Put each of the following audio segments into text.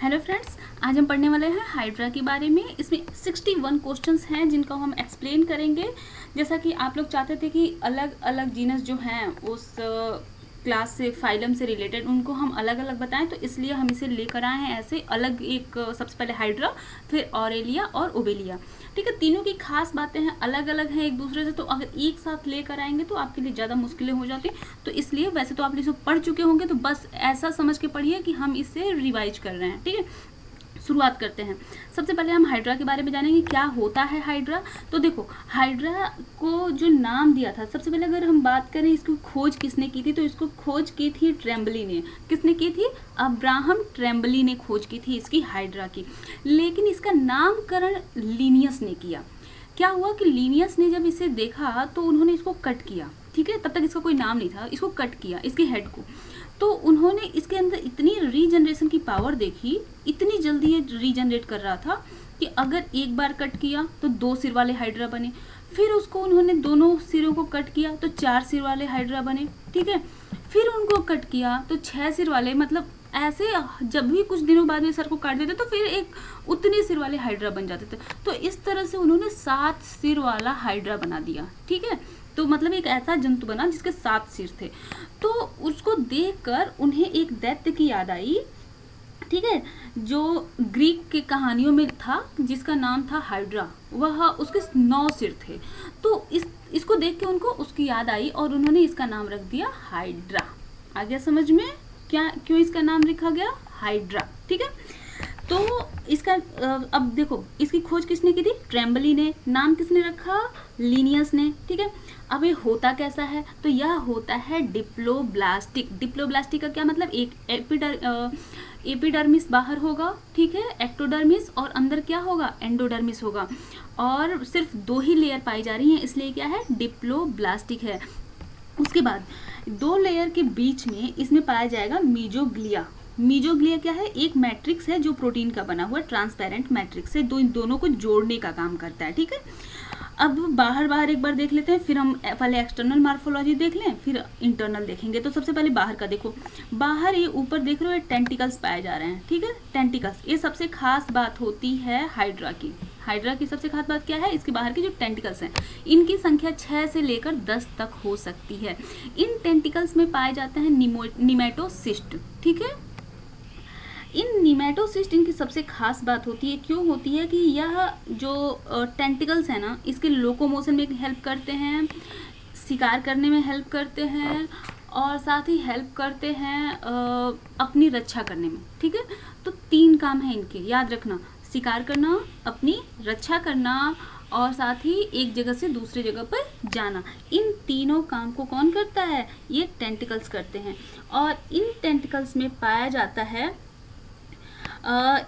Hello friends, आज हम पढ़ने वाले हैं हाइड्रा के बारे में। इसमें 61 क्वेश्चंस हैं जिनका हम एक्सप्लेन करेंगे। जैसा कि आप लोग चाहते थे कि अलग अलग जीनस जो हैं उस क्लास से, फाइलम से रिलेटेड, उनको हम अलग अलग बताएं, तो इसलिए हम इसे लेकर आए हैं ऐसे अलग। एक सबसे पहले हाइड्रा, फिर ऑरेलिया और ओबेलिया। ठीक है, तीनों की खास बातें हैं, अलग अलग हैं एक दूसरे से, तो अगर एक साथ लेकर आएंगे तो आपके लिए ज़्यादा मुश्किलें हो जाती। तो इसलिए वैसे तो आप इसे पढ़ चुके होंगे, तो बस ऐसा समझ के पढ़िए कि हम इसे रिवाइज कर रहे हैं। ठीक है, शुरुआत करते हैं। सबसे पहले हम हाइड्रा के बारे में जानेंगे, क्या होता है हाइड्रा। तो देखो, हाइड्रा को जो नाम दिया था, सबसे पहले अगर हम बात करें इसकी खोज किसने की थी, तो इसको खोज की थी ट्रेम्बली ने। किसने की थी? अब्राहम ट्रेम्बली ने खोज की थी इसकी, हाइड्रा की। लेकिन इसका नामकरण लिनियस ने किया। क्या हुआ कि लिनियस ने जब इसे देखा तो उन्होंने इसको कट किया। ठीक है, तब तक इसका कोई नाम नहीं था, इसको कट किया, इसके हेड को। तो उन्होंने इसके अंदर इतनी रीजनरेशन की पावर देखी, इतनी जल्दी ये रीजनरेट कर रहा था कि अगर एक बार कट किया तो 2 सिर वाले हाइड्रा बने। फिर उसको उन्होंने दोनों सिरों को कट किया तो 4 सिर वाले हाइड्रा बने। ठीक है, फिर उनको कट किया तो 6 सिर वाले, मतलब ऐसे जब भी कुछ दिनों बाद में सर को काट देते तो फिर एक उतने सिर वाले हाइड्रा बन जाते थे। तो इस तरह से उन्होंने 7 सिर वाला हाइड्रा बना दिया। ठीक है, तो मतलब एक ऐसा जंतु बना जिसके 7 सिर थे। तो उसको देखकर उन्हें एक दैत्य की याद आई। ठीक है, जो ग्रीक के कहानियों में था, जिसका नाम था हाइड्रा, वह उसके 9 सिर थे। तो इसको देख के उनको उसकी याद आई और उन्होंने इसका नाम रख दिया हाइड्रा। आ गया समझ में क्या क्यों इसका नाम रखा गया हाइड्रा? ठीक है, तो इसका अब देखो, इसकी खोज किसने की थी? ट्रेम्बली ने। नाम किसने रखा? लिनियस ने। ठीक है, अब ये होता कैसा है? तो यह होता है डिप्लोब्लास्टिक। डिप्लोब्लास्टिक का क्या मतलब? एक एपिडर्मिस बाहर होगा, ठीक है, एक्टोडर्मिस, और अंदर क्या होगा? एंडोडर्मिस होगा। और सिर्फ 2 ही लेयर पाई जा रही हैं, इसलिए क्या है? डिप्लोब्लास्टिक है। उसके बाद 2 लेयर के बीच में इसमें पाया जाएगा मीजोग्लिया। मीजोग्लिया क्या है? एक मैट्रिक्स है जो प्रोटीन का बना हुआ, ट्रांसपेरेंट मैट्रिक्स है, दोनों को जोड़ने का काम करता है। ठीक है, अब बाहर एक बार देख लेते हैं, फिर हम पहले एक्सटर्नल मार्फोलॉजी देख लें, फिर इंटरनल देखेंगे। तो सबसे पहले बाहर का देखो। बाहर ये ऊपर देख रहे हो, टेंटिकल्स पाए जा रहे हैं। ठीक है, टेंटिकल्स, ये सबसे खास बात होती है हाइड्रा की। हाइड्रा की सबसे खास बात क्या है? इसके बाहर के जो टेंटिकल्स हैं, इनकी संख्या 6 से लेकर 10 तक हो सकती है। इन टेंटिकल्स में पाए जाते हैं निमेटोसिस्ट। ठीक है, इन निमेटोसिस्ट, इनकी सबसे खास बात होती है, क्यों होती है कि यह जो टेंटिकल्स है ना, इसके लोकोमोशन में हेल्प करते हैं, शिकार करने में हेल्प करते हैं, और साथ ही हेल्प करते हैं अपनी रक्षा करने में। ठीक है, तो 3 काम है इनके, याद रखना। शिकार करना, अपनी रक्षा करना, और साथ ही एक जगह से दूसरी जगह पर जाना। इन तीनों काम को कौन करता है? ये टेंटिकल्स करते हैं। और इन टेंटिकल्स में पाया जाता है,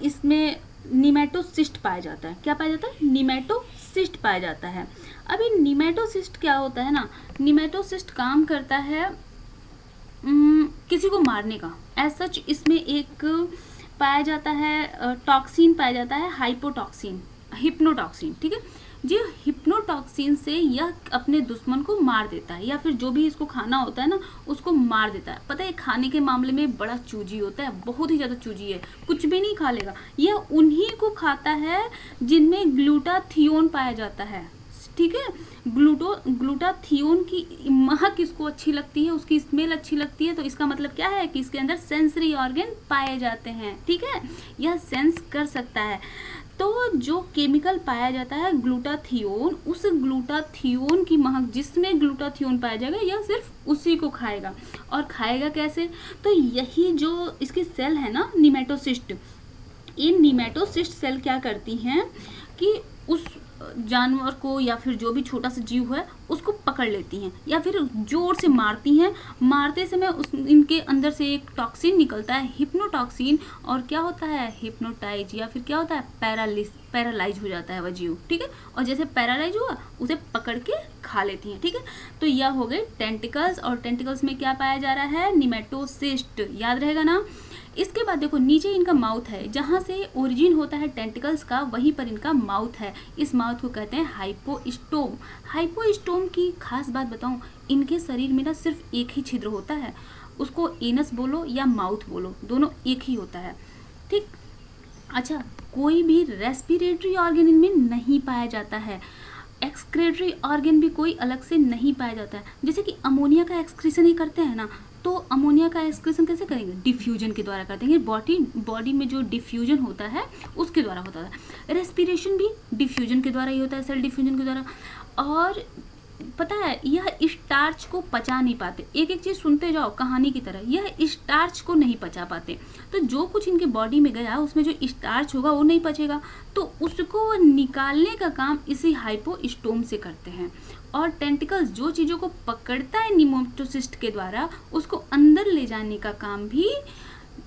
इसमें निमेटोसिस्ट पाया जाता है। क्या पाया जाता है? निमेटोसिस्ट पाया जाता है। अब ये निमेटोसिस्ट क्या होता है ना, निमेटोसिस्ट काम करता है किसी को मारने का। एज सच इसमें एक पाया जाता है, टॉक्सिन पाया जाता है, हाइपोटॉक्सिन, हिप्नोटॉक्सिन। ठीक है, जो हिप्नोटॉक्सिन से यह अपने दुश्मन को मार देता है, या फिर जो भी इसको खाना होता है ना, उसको मार देता है। पता है, खाने के मामले में बड़ा चूजी होता है, बहुत ही ज़्यादा चूजी है, कुछ भी नहीं खा लेगा। यह उन्हीं को खाता है जिनमें ग्लूटाथियोन पाया जाता है। ठीक है, ग्लूटाथियोन की महक इसको अच्छी लगती है, उसकी स्मेल अच्छी लगती है। तो इसका मतलब क्या है कि इसके अंदर सेंसरी ऑर्गन पाए जाते हैं। ठीक है, यह सेंस कर सकता है। तो जो केमिकल पाया जाता है ग्लूटाथियोन, उस ग्लूटाथियोन की महक, जिसमें ग्लूटाथियोन पाया जाएगा, यह सिर्फ उसी को खाएगा। और खाएगा कैसे? तो यही जो इसकी सेल है ना, निमेटोसिस्ट, ये निमेटोसिस्ट सेल क्या करती हैं कि उस जानवर को या फिर जो भी छोटा सा जीव है उसको पकड़ लेती हैं, या फिर जोर से मारती हैं। मारते समय इनके अंदर से एक टॉक्सिन निकलता है, हिप्नोटॉक्सिन, और क्या होता है? हिप्नोटाइज, या फिर क्या होता है? पैरालाइज हो जाता है वह जीव। ठीक है, और जैसे पैरालाइज हुआ, उसे पकड़ के खा लेती हैं। ठीक है, तो यह हो गए टेंटिकल्स। और टेंटिकल्स में क्या पाया जा रहा है? निमेटोसिस्ट, याद रहेगा ना। इसके बाद देखो, नीचे इनका माउथ है, जहाँ से ओरिजिन होता है टेंटिकल्स का, वहीं पर इनका माउथ है। इस माउथ को कहते हैं हाइपोस्टोम। हाइपोस्टोम की खास बात बताऊं, इनके शरीर में ना सिर्फ एक ही छिद्र होता है, उसको एनस बोलो या माउथ बोलो, दोनों एक ही होता है। ठीक, अच्छा, कोई भी रेस्पिरेटरी ऑर्गन इनमें नहीं पाया जाता है। एक्सक्रेटरी ऑर्गन भी कोई अलग से नहीं पाया जाता है। जैसे कि अमोनिया का एक्सक्रीशन ही करते हैं ना, तो अमोनिया का एक्सक्रीशन कैसे करेंगे? डिफ्यूजन के द्वारा करते हैं। बॉडी में जो डिफ्यूजन होता है उसके द्वारा होता है। रेस्पिरेशन भी डिफ्यूजन के द्वारा ही होता है, सेल डिफ्यूजन के द्वारा। और पता है, यह स्टार्च को पचा नहीं पाते। एक एक चीज़ सुनते जाओ कहानी की तरह, यह स्टार्च को नहीं पचा पाते। तो जो कुछ इनके बॉडी में गया उसमें जो स्टार्च होगा वो नहीं पचेगा, तो उसको निकालने का काम इसी हाइपोस्टोम से करते हैं। और टेंटिकल्स जो चीज़ों को पकड़ता है निमोटोसिस्ट के द्वारा, उसको अंदर ले जाने का काम भी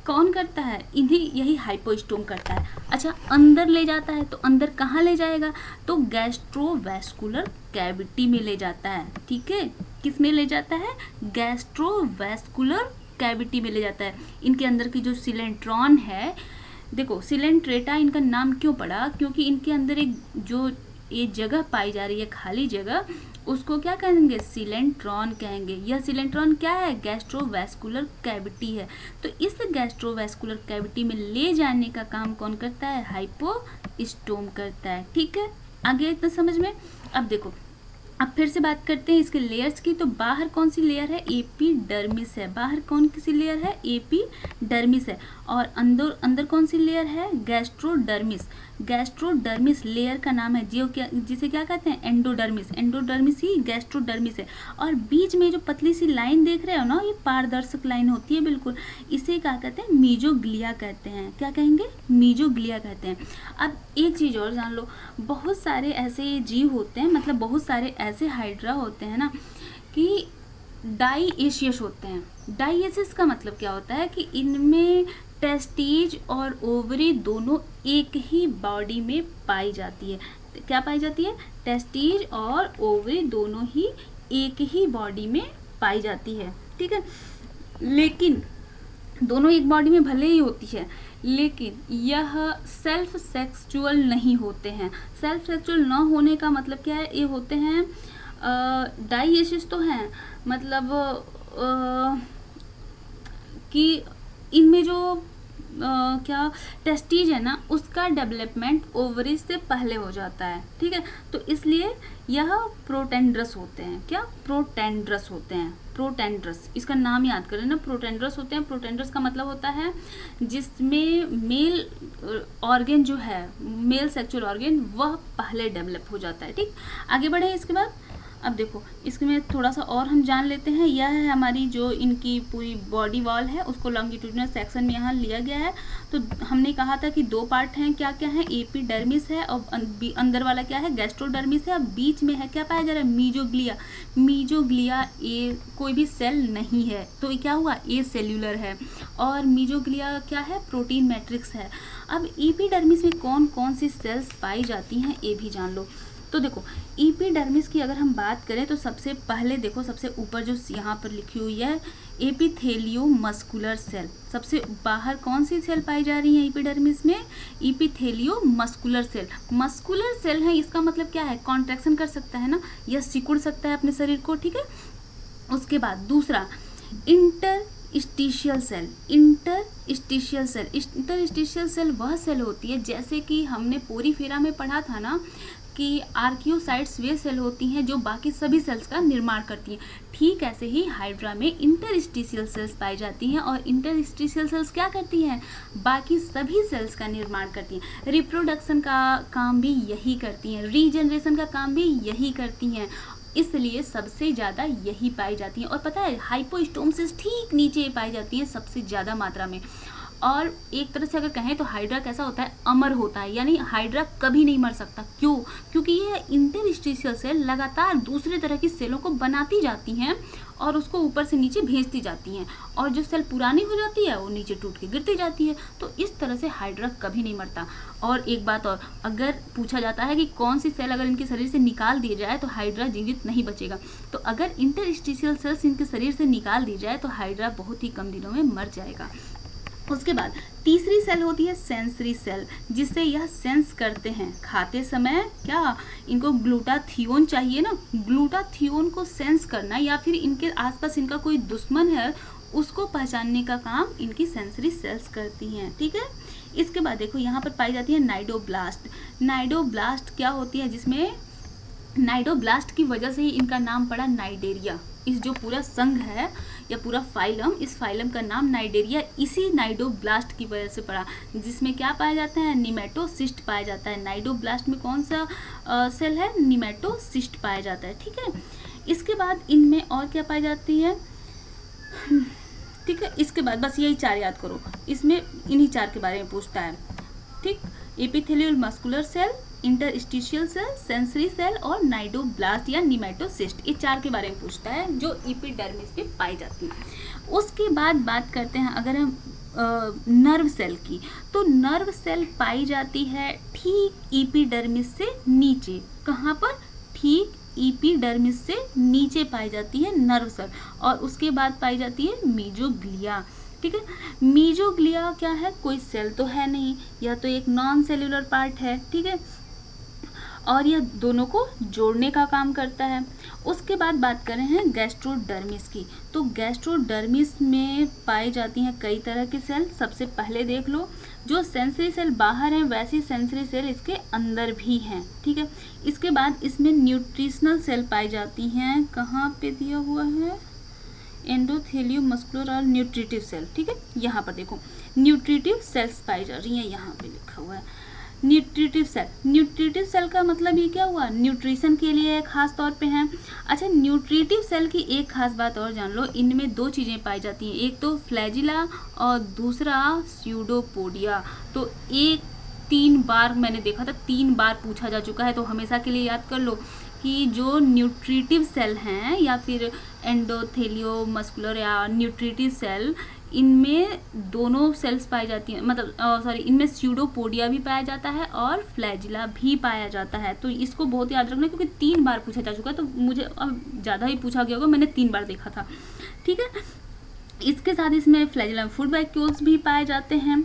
कौन करता है? इन्हीं यही हाइपोस्टोम करता है। अच्छा, अंदर ले जाता है तो अंदर कहाँ ले जाएगा? तो गैस्ट्रोवैस्कुलर कैविटी में ले जाता है। ठीक है, किस में ले जाता है? गैस्ट्रोवैस्कुलर कैविटी में ले जाता है। इनके अंदर की जो सिलेंट्रॉन है, देखो सिलेंट्रेटा इनका नाम क्यों पड़ा? क्योंकि इनके अंदर एक जो ये जगह पाई जा रही है, खाली जगह, उसको क्या कहेंगे? सिलेंट्रॉन कहेंगे। यह सिलेंट्रॉन क्या है? गैस्ट्रोवैस्कुलर कैविटी है। तो इस गैस्ट्रोवैस्कुलर कैविटी में ले जाने का काम कौन करता है? हाइपोस्टोम करता है। ठीक है, आगे इतना समझ में। अब देखो, अब फिर से बात करते हैं इसके लेयर्स की। तो बाहर कौन सी लेयर है? एपिडर्मिस है। बाहर कौन सी लेयर है? एपिडर्मिस है। और अंदर अंदर कौन सी लेयर है? गैस्ट्रोडर्मिस। गैस्ट्रोडर्मिस लेयर का नाम है जिसे क्या कहते हैं? एंडोडर्मिस। एंडोडर्मिस ही गैस्ट्रोडर्मिस है। और बीच में जो पतली सी लाइन देख रहे हो ना, ये पारदर्शक लाइन होती है बिल्कुल, इसे क्या कहते हैं? मीजोग्लिया कहते हैं। क्या कहेंगे? मीजोग्लिया कहते हैं। अब एक चीज़ और जान लो, बहुत सारे ऐसे जीव होते हैं, मतलब बहुत सारे ऐसे हाइड्रा होते हैं ना कि डाइएशियस होते हैं। डाइएशियस का मतलब क्या होता है? कि इनमें टेस्टिज और ओवरी दोनों एक ही बॉडी में पाई जाती है। क्या पाई जाती है? टेस्टिज और ओवरी दोनों ही एक ही बॉडी में पाई जाती है। ठीक है, लेकिन दोनों एक बॉडी में भले ही होती है, लेकिन यह सेल्फ सेक्सुअल नहीं होते हैं। सेल्फ सेक्सुअल न होने का मतलब क्या है? ये होते हैं डाइएशियस तो हैं, मतलब कि इनमें जो क्या टेस्टिज है ना, उसका डेवलपमेंट ओवरीज से पहले हो जाता है। ठीक है, तो इसलिए यह प्रोटेंड्रस होते हैं। क्या? प्रोटेंड्रस होते हैं। प्रोटेंड्रस, इसका नाम याद करें ना, प्रोटेंड्रस होते हैं। प्रोटेंड्रस का मतलब होता है जिसमें मेल ऑर्गन जो है, मेल सेक्सुअल ऑर्गन, वह पहले डेवलप हो जाता है। ठीक, आगे बढ़े इसके बाद। अब देखो, इसमें थोड़ा सा और हम जान लेते हैं। यह है हमारी जो इनकी पूरी बॉडी वॉल है, उसको लॉन्गिट्यूडिनल सेक्शन में यहाँ लिया गया है। तो हमने कहा था कि दो पार्ट हैं, क्या क्या है? एपिडर्मिस है और अंदर वाला क्या है? गैस्ट्रोडर्मिस है। अब बीच में है क्या पाया जा रहा है? मीजोग्लिया। मीजोग्लिया ए कोई भी सेल नहीं है, तो क्या हुआ? ए सेल्यूलर है। और मीजोग्लिया क्या है? प्रोटीन मैट्रिक्स है। अब एपिडर्मिस में कौन कौन सी सेल्स पाई जाती हैं, ये भी जान लो। तो देखो, एपिडर्मिस की अगर हम बात करें तो सबसे पहले देखो, सबसे ऊपर जो यहाँ पर लिखी हुई है एपिथेलियो मस्कुलर सेल। सबसे बाहर कौन सी सेल पाई जा रही है एपिडर्मिस में? एपिथेलियो मस्कुलर सेल। मस्कुलर सेल है, इसका मतलब क्या है? कॉन्ट्रैक्शन कर सकता है ना, या सिकुड़ सकता है अपने शरीर को। ठीक है, उसके बाद दूसरा interstitial cell. Interstitial cell, interstitial cell वह सेल होती है, जैसे कि हमने पोरीफेरा में पढ़ा था ना कि आर्कियोसाइट्स वे सेल होती हैं जो बाकी सभी सेल्स का निर्माण करती हैं। ठीक ऐसे ही हाइड्रा में इंटरस्टिशियल सेल्स पाई जाती हैं, और इंटरस्टिशियल सेल्स क्या करती हैं? बाकी सभी सेल्स का निर्माण करती हैं। रिप्रोडक्शन का काम भी यही करती हैं, रीजनरेशन का काम भी यही करती हैं, इसलिए सबसे ज़्यादा यही पाई जाती हैं। और पता है, हाइपोस्टोम से ठीक नीचे पाई जाती हैं सबसे ज़्यादा मात्रा में। और एक तरह से अगर कहें तो हाइड्रा कैसा होता है? अमर होता है, यानी हाइड्रा कभी नहीं मर सकता। क्यों? क्योंकि ये इंटरस्टिशियल सेल लगातार दूसरे तरह की सेलों को बनाती जाती हैं और उसको ऊपर से नीचे भेजती जाती हैं, और जो सेल पुरानी हो जाती है वो नीचे टूट के गिरती जाती है। तो इस तरह से हाइड्रा कभी नहीं मरता। और एक बात और, अगर पूछा जाता है कि कौन सी सेल अगर इनके शरीर से निकाल दिए जाए तो हाइड्रा जीवित नहीं बचेगा, तो अगर इंटरस्टिशियल सेल्स इनके शरीर से निकाल दी जाए तो हाइड्रा बहुत ही कम दिनों में मर जाएगा। उसके बाद तीसरी सेल होती है सेंसरी सेल, जिससे यह सेंस करते हैं खाते समय। क्या इनको ग्लूटाथियोन चाहिए ना, ग्लूटाथियोन को सेंस करना, या फिर इनके आसपास इनका कोई दुश्मन है उसको पहचानने का काम इनकी सेंसरी सेल्स करती हैं। ठीक है, इसके बाद देखो यहाँ पर पाई जाती है नाइडोब्लास्ट। नाइडोब्लास्ट क्या होती है, जिसमें नाइडोब्लास्ट की वजह से ही इनका नाम पड़ा नाइडेरिया। इस जो पूरा संघ है या पूरा फाइलम, इस फाइलम का नाम नाइडेरिया इसी नाइडोब्लास्ट की वजह से पड़ा, जिसमें क्या पाया जाता है, निमेटोसिस्ट पाया जाता है। नाइडोब्लास्ट में कौन सा सेल है, निमेटोसिस्ट पाया जाता है। ठीक है, इसके बाद इनमें और क्या पाई जाती है, ठीक है, इसके बाद बस यही 4 याद करो, इसमें इन्हीं 4 के बारे में पूछता है। ठीक, epithelial muscular cell, interstitial cell, sensory cell और नाइडोब्लास्ट या निमेटोसिस्ट, ये 4 के बारे में पूछता है जो एपिडर्मिस पे पाई जाती है। उसके बाद बात करते हैं अगर हम नर्व सेल की, तो नर्व सेल पाई जाती है ठीक एपिडर्मिस से नीचे। कहाँ पर, ठीक एपिडर्मिस से नीचे पाई जाती है नर्व सेल, और उसके बाद पाई जाती है मीजोग्लिया। ठीक है, मीजोग्लिया क्या है, कोई सेल तो है नहीं, या तो एक नॉन सेल्यूलर पार्ट है। ठीक है, और यह दोनों को जोड़ने का काम करता है। उसके बाद बात करें हैं गैस्ट्रोडर्मिस की, तो गैस्ट्रोडर्मिस में पाई जाती हैं कई तरह के सेल। सबसे पहले देख लो, जो सेंसरी सेल बाहर हैं वैसी सेंसरी सेल इसके अंदर भी हैं। ठीक है, इसके बाद इसमें न्यूट्रिशनल सेल पाई जाती हैं, कहाँ पे दिया हुआ है, एंडोथेलियम मस्कुलर और न्यूट्रिटिव सेल। ठीक है, यहाँ पर देखो न्यूट्रिटिव सेल्स पाई जा रही हैं, यहाँ पे लिखा हुआ है न्यूट्रिटिव सेल। न्यूट्रिटिव सेल का मतलब ये क्या हुआ, न्यूट्रिशन के लिए खास तौर पे हैं। अच्छा, न्यूट्रिटिव सेल की एक खास बात और जान लो, इनमें 2 चीज़ें पाई जाती हैं, एक तो फ्लैजिला और दूसरा स्यूडोपोडिया। तो 3 बार मैंने देखा था, 3 बार पूछा जा चुका है, तो हमेशा के लिए याद कर लो कि जो न्यूट्रिटिव सेल हैं या फिर एंडोथेलियो मस्कुलर या न्यूट्रिटिव सेल, इनमें दोनों सेल्स पाई जाती हैं, मतलब सॉरी, इनमें स्यूडोपोडिया भी पाया जाता है और फ्लैजिला भी पाया जाता है। तो इसको बहुत याद रखना, क्योंकि 3 बार पूछा जा चुका है, तो मुझे अब ज़्यादा ही पूछा गया होगा, मैंने 3 बार देखा था। ठीक है, इसके साथ इसमें फ्लैजिला फूड वैक्यूल्स भी पाए जाते हैं।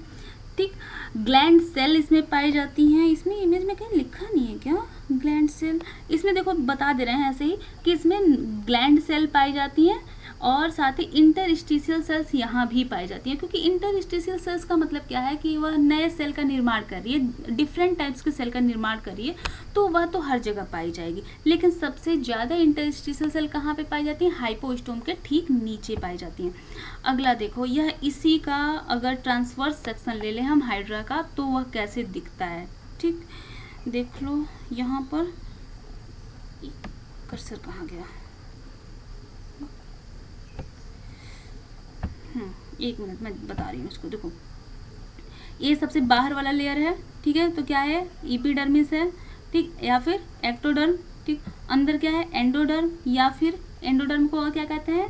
ठीक, ग्लैंड सेल इसमें पाई जाती हैं। इसमें इमेज में कहीं लिखा नहीं है क्या, ग्लैंड सेल, इसमें देखो बता दे रहे हैं ऐसे ही कि इसमें ग्लैंड सेल पाई जाती हैं, और साथ ही इंटरस्टिशियल सेल्स यहाँ भी पाई जाती हैं, क्योंकि इंटरस्टिशियल सेल्स का मतलब क्या है कि वह नए सेल का निर्माण कर रही है, डिफरेंट टाइप्स के सेल का निर्माण कर रही है, तो वह तो हर जगह पाई जाएगी। लेकिन सबसे ज़्यादा इंटरस्टिशियल सेल कहाँ पे पाई जाती हैं, हाइपोस्टोम के ठीक नीचे पाई जाती हैं। अगला देखो, यह इसी का अगर ट्रांसवर्स सेक्शन ले लें हम हाइड्रा का, तो वह कैसे दिखता है। ठीक, देख लो यहाँ पर, कर्सर कहाँ गया, 1 मिनट मैं बता रही हूँ इसको। देखो, ये सबसे बाहर वाला लेयर है। ठीक है, तो क्या है, एपिडर्मिस है। ठीक, या फिर एक्टोडर्म। ठीक, अंदर क्या है, एंडोडर्म, या फिर एंडोडर्म को क्या कहते हैं,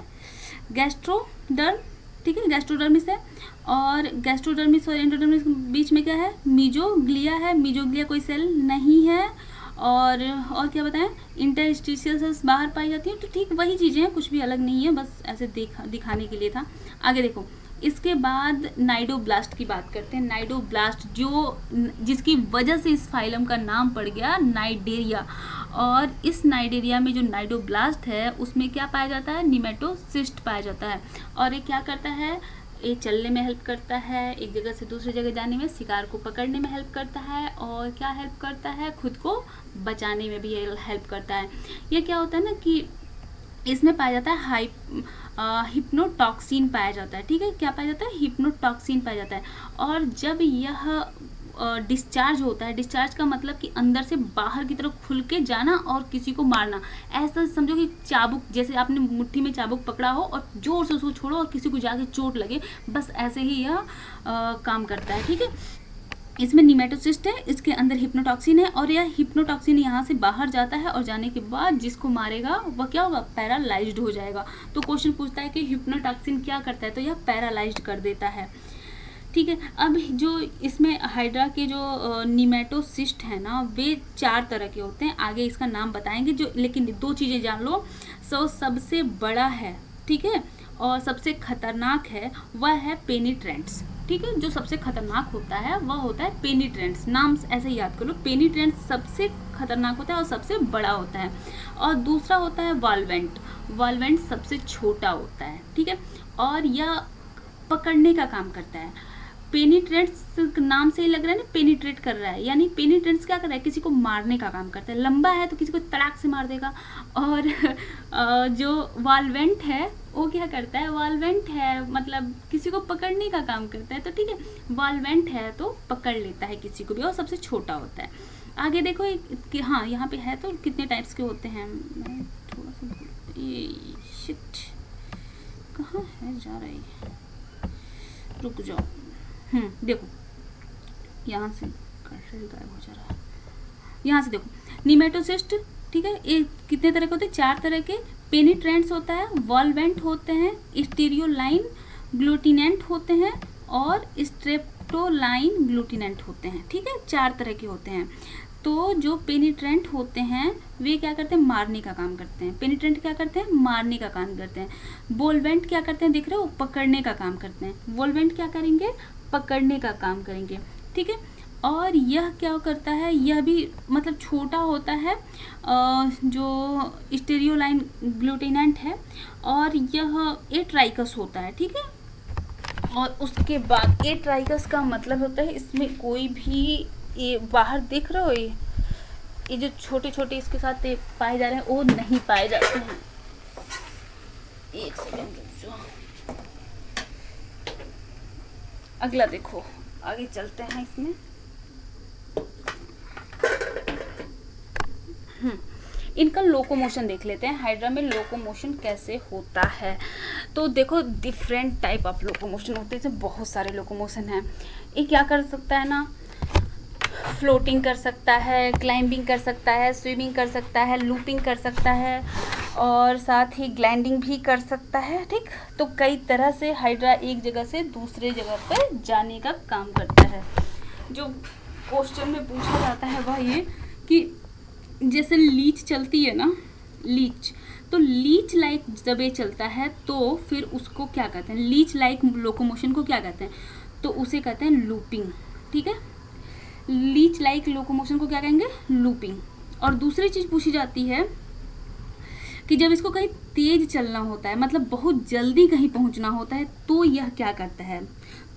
गैस्ट्रोडर्म। ठीक है, गैस्ट्रोडर्मिस है, और गैस्ट्रोडर्मिस और एंडोडर्मिस के बीच में क्या है, मीजोग्लिया है। मीजोग्लिया कोई सेल नहीं है, और क्या बताएं, इंटरस्टिशियल सेल्स बाहर पाई जाती हैं। तो ठीक वही चीज़ें हैं, कुछ भी अलग नहीं है, बस ऐसे दिखाने के लिए था। आगे देखो, इसके बाद नाइडोब्लास्ट की बात करते हैं। नाइडोब्लास्ट जिसकी वजह से इस फाइलम का नाम पड़ गया नाइडेरिया, और इस नाइडेरिया में जो नाइडोब्लास्ट है उसमें क्या पाया जाता है, निमेटोसिस्ट पाया जाता है। और ये क्या करता है, ये चलने में हेल्प करता है, एक जगह से दूसरी जगह जाने में, शिकार को पकड़ने में हेल्प करता है, और क्या हेल्प करता है, खुद को बचाने में भी हेल्प करता है। ये क्या होता है ना कि इसमें पाया जाता है हिप्नोटॉक्सिन पाया जाता है। ठीक है, क्या पाया जाता है, हिप्नोटॉक्सिन पाया जाता है। और जब यह डिस्चार्ज होता है, डिस्चार्ज का मतलब कि अंदर से बाहर की तरफ खुल के जाना और किसी को मारना। ऐसा समझो कि चाबुक, जैसे आपने मुट्ठी में चाबुक पकड़ा हो और जोर से उसको छोड़ो और किसी को जाके चोट लगे, बस ऐसे ही यह काम करता है। ठीक है, इसमें निमेटोसिस्ट है, इसके अंदर हिप्नोटॉक्सिन है, और यह हिप्नोटॉक्सिन यहाँ से बाहर जाता है, और जाने के बाद जिसको मारेगा वह क्या होगा, पैरालाइज्ड हो जाएगा। तो क्वेश्चन पूछता है कि हिप्नोटॉक्सिन क्या करता है, तो यह पैरालाइज्ड कर देता है। ठीक है, अब जो इसमें हाइड्रा के जो निमेटोसिस्ट है ना, वे 4 तरह के होते हैं, आगे इसका नाम बताएंगे। जो लेकिन 2 चीज़ें जान लो, सबसे बड़ा है, ठीक है, और सबसे खतरनाक है वह है पेनिट्रेंट्स। ठीक है, जो सबसे खतरनाक होता है वह होता है पेनिट्रेंट्स। नाम ऐसे याद कर लो, पेनिट्रेंट्स सबसे खतरनाक होता है और सबसे बड़ा होता है। और दूसरा होता है वाल्वेंट। वाल्वेंट सबसे छोटा होता है। ठीक है, और यह पकड़ने का काम करता है। पेनिट्रेट्स नाम से ही लग रहा है ना, पेनिट्रेट कर रहा है, यानी पेनिट्रेट्स क्या कर रहा है, किसी को मारने का काम करता है। लंबा है तो किसी को तड़ाक से मार देगा। और जो वाल्वेंट है वो क्या करता है, वाल्वेंट है मतलब किसी को पकड़ने का काम करता है। तो ठीक है, वाल्वेंट है तो पकड़ लेता है किसी को भी, और सबसे छोटा होता है। आगे देखो कि हाँ यहाँ पे है तो कितने टाइप्स के होते हैं। मैं थोड़ा सा ये शिट कहाँ है, जा रही है, रुक जाओ। देखो यहाँ से गायब हो जा रहा है, यहाँ से देखो निमेटोसिस्ट, ठीक है, ये कितने तरह के होते हैं, 4 तरह के। पेनिट्रेंट्स होता है, वॉल्वेंट होते हैं, स्टीरियोलाइन ग्लूटिनेंट होते हैं, और स्ट्रेप्टोलाइन ग्लूटिनेंट होते हैं। ठीक है, 4 तरह के होते हैं। तो जो पेनिट्रेंट होते हैं वे क्या करते हैं, मारने का काम करते हैं। पेनिट्रेंट क्या करते हैं, मारने का काम करते हैं। वोल्वेंट क्या करते हैं, देख रहे हो, पकड़ने का काम करते हैं। वोल्वेंट क्या करेंगे, पकड़ने का काम करेंगे। ठीक है, और यह क्या करता है, यह भी मतलब छोटा होता है, जो स्टीरियोलाइन ग्लूटिनेंट है, और यह एट्राइकस होता है। ठीक है, और उसके बाद एट्राइकस का मतलब होता है इसमें कोई भी, ये बाहर देख रहे हो, ये जो छोटे छोटे इसके साथ पाए जा रहे हैं वो नहीं पाए जाते हैं। एक सेकंड रुक जाओ, अगला देखो, आगे चलते हैं इसमें। इनका लोकोमोशन देख लेते हैं, हाइड्रा में लोकोमोशन कैसे होता है। तो देखो डिफरेंट टाइप ऑफ लोकोमोशन होते हैं, बहुत सारे लोकोमोशन हैं। ये क्या कर सकता है ना, फ्लोटिंग कर सकता है, क्लाइंबिंग कर सकता है, स्विमिंग कर सकता है, लूपिंग कर सकता है, और साथ ही ग्लैंडिंग भी कर सकता है। ठीक, तो कई तरह से हाइड्रा एक जगह से दूसरे जगह पर जाने का काम करता है। जो क्वेश्चन में पूछा जाता है वह ये कि जैसे लीच चलती है ना, लीच, तो लीच लाइक जब ये चलता है तो फिर उसको क्या कहते हैं, लीच लाइक लोकोमोशन को क्या कहते हैं, तो उसे कहते हैं लूपिंग। ठीक है, लीच लाइक लोकोमोशन को क्या कहेंगे, लूपिंग। और दूसरी चीज़ पूछी जाती है कि जब इसको कहीं तेज चलना होता है, मतलब बहुत जल्दी कहीं पहुंचना होता है, तो यह क्या करता है,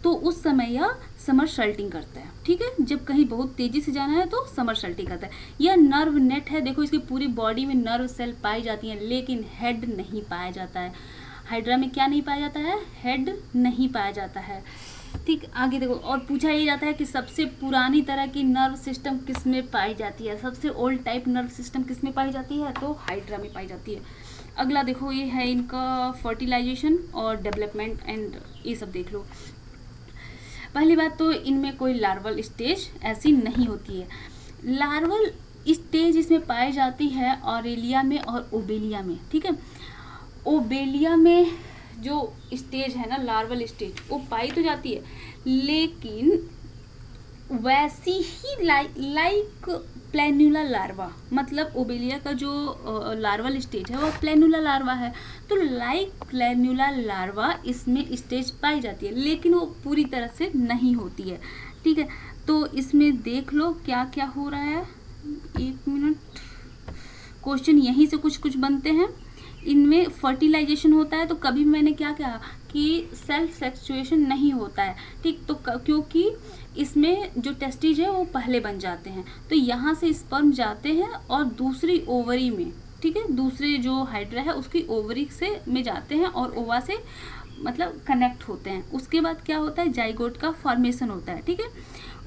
तो उस समय यह समरसल्टिंग करता है। ठीक है, जब कहीं बहुत तेजी से जाना है तो समरसल्टिंग करता है। यह नर्व नेट है, देखो इसकी पूरी बॉडी में नर्व सेल पाई जाती हैं, लेकिन हेड नहीं पाया जाता है। हाइड्रा में क्या नहीं पाया जाता है, हेड नहीं पाया जाता है। ठीक, आगे देखो, और पूछा ये जाता है कि सबसे पुरानी तरह की नर्व सिस्टम किस में पाई जाती है, सबसे ओल्ड टाइप नर्व सिस्टम किस में पाई जाती है, तो हाइड्रा में पाई जाती है। अगला देखो, ये है इनका फर्टिलाइजेशन और डेवलपमेंट एंड ये सब देख लो। पहली बात तो इनमें कोई लार्वल स्टेज ऐसी नहीं होती है। लार्वल स्टेज इसमें पाई जाती है ऑरेलिया में और ओबेलिया में। ठीक है, ओबेलिया में जो स्टेज है ना, लार्वल स्टेज, वो पाई तो जाती है, लेकिन वैसी ही लाइक प्लेनुला लार्वा, मतलब ओबेलिया का जो लार्वल स्टेज है वो प्लेनुला लार्वा है, तो लाइक प्लेनुला लार्वा इसमें स्टेज पाई जाती है, लेकिन वो पूरी तरह से नहीं होती है। ठीक है, तो इसमें देख लो क्या क्या हो रहा है। 1 मिनट, क्वेश्चन यहीं से कुछ कुछ बनते हैं। इनमें फर्टिलाइजेशन होता है, तो कभी मैंने क्या कहा कि सेल्फ सेक्सुएशन नहीं होता है। ठीक, तो क्योंकि इसमें जो टेस्टिज है वो पहले बन जाते हैं, तो यहाँ से स्पर्म जाते हैं और दूसरी ओवरी में, ठीक है, दूसरे जो हाइड्रा है उसकी ओवरी से में जाते हैं और ओवा से मतलब कनेक्ट होते हैं। उसके बाद क्या होता है, जाइगोट का फॉर्मेशन होता है। ठीक है,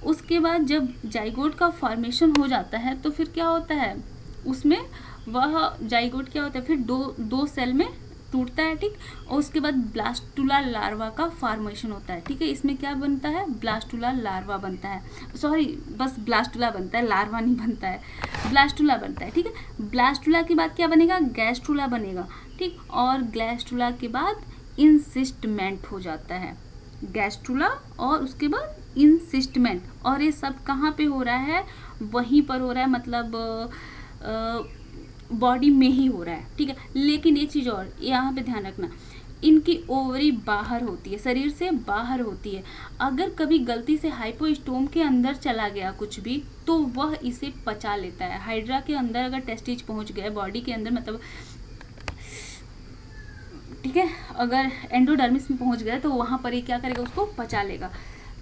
उसके बाद जब जाइगोट का फॉर्मेशन हो जाता है तो फिर क्या होता है, उसमें वह जाइगोट क्या होता है, फिर दो सेल में टूटता है। ठीक, और उसके बाद ब्लास्टुला लार्वा का फॉर्मेशन होता है। ठीक है, इसमें क्या बनता है, ब्लास्टुला लार्वा बनता है, सॉरी बस ब्लास्टुला बनता है, लार्वा नहीं बनता है, ब्लास्टुला बनता है। ठीक है, ब्लास्टुला के बाद क्या बनेगा, गैस्ट्रुला बनेगा। ठीक, और गैस्ट्रुला के बाद इंसिस्टमेंट हो जाता है, गैस्ट्रुला और उसके बाद इंसिस्टमेंट। और ये सब कहाँ पे हो रहा है, वहीं पर हो रहा है, मतलब बॉडी में ही हो रहा है। ठीक है, लेकिन एक चीज़ और यहाँ पे ध्यान रखना, इनकी ओवरी बाहर होती है, शरीर से बाहर होती है। अगर कभी गलती से हाइपोस्टोम के अंदर चला गया कुछ भी, तो वह इसे पचा लेता है। हाइड्रा के अंदर अगर टेस्टिज पहुँच गए बॉडी के अंदर, मतलब ठीक है, अगर एंडोडर्मिस में पहुँच गए तो वहाँ पर ये क्या करेगा, उसको पचा लेगा।